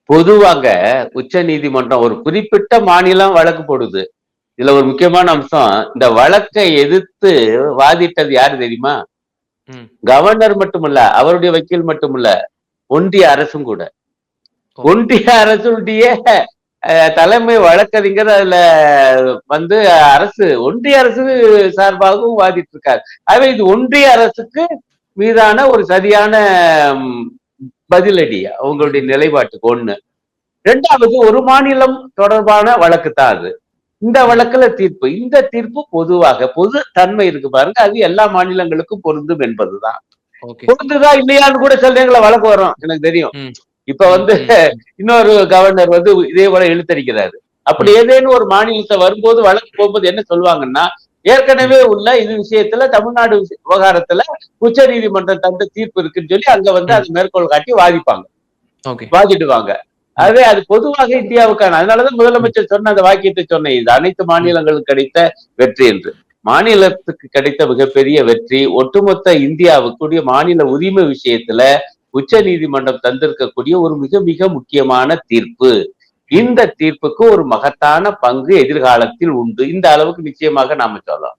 பொதுவாக உச்ச நீதிமன்றம் ஒரு குறிப்பிட்ட மாநிலம் வழக்கு போடுது. இதுல ஒரு முக்கியமான அம்சம், இந்த வழக்கை எதிர்த்து வாதிட்டது யாரு தெரியுமா? ம். கவர்னர் மட்டுமல்ல, அவருடைய வக்கீல் மட்டுமல்ல, ஒன்றிய அரசும் கூட. ஓ! ஒன்றிய அரசுடைய தலைமை வழக்கறிஞர் அதுல வந்து ஒன்றிய அரசு சார்பாகவும் வாதிட்டு இருக்காரு. ஆகவே இது ஒன்றிய அரசுக்கு மீதான ஒரு சரியான ம், பதிலடி அவங்களுடைய நிலைப்பாட்டுக்கு ஒண்ணு. 2வது ஒரு மாநிலம் தொடர்பான வழக்கு தான் அது. இந்த ம். வழக்குல தீர்ப்பு. இந்த தீர்ப்பு பொதுவாக பொது தன்மை இருக்கு பாருங்க. அது எல்லா மாநிலங்களுக்கும் பொருந்தும் என்பதுதான். ஓகே. பொருந்துதா இல்லையான்னு கூட சில நேரங்கள்ல வழக்கு வரும். எனக்கு தெரியும். ம். இப்ப ம். வந்து ம். ம். இன்னொரு கவர்னர் வந்து இதே போல இழுத்தடிக்கிறாரு. அப்படி ம். ஏதேனும் ஒரு மாநிலத்தை வரும்போது வழக்கு போகும்போது என்ன சொல்லுவாங்கன்னா, ம். ஏற்கனவே உள்ள இது விஷயத்துல தமிழ்நாடு விவகாரத்துல உச்ச நீதிமன்றம் தந்த தீர்ப்பு இருக்குன்னு சொல்லி அங்க வந்து ம். அதை மேற்கோள் காட்டி வாதிப்பாங்க. ஓகே. வாதிடுவாங்க. ம். ஆகவே அது பொதுவாக இந்தியாவுக்கான அதனாலதான் ம். முதலமைச்சர் சொன்ன அந்த வாக்கியத்தை சொன்னேன். இது அனைத்து ம். மாநிலங்களுக்கு கிடைத்த வெற்றி என்று. மாநிலத்துக்கு கிடைத்த மிகப்பெரிய வெற்றி ஒட்டுமொத்த இந்தியாவுக்குரிய மாநில உரிமை விஷயத்துல உச்ச ம். நீதிமன்றம் தந்திருக்கக்கூடிய ஒரு மிக மிக முக்கியமான தீர்ப்பு. ம். இந்த தீர்ப்புக்கு ஒரு மகத்தான பங்கு எதிர்காலத்தில் உண்டு. இந்த அளவுக்கு நிச்சயமாக நாம சொல்லலாம்.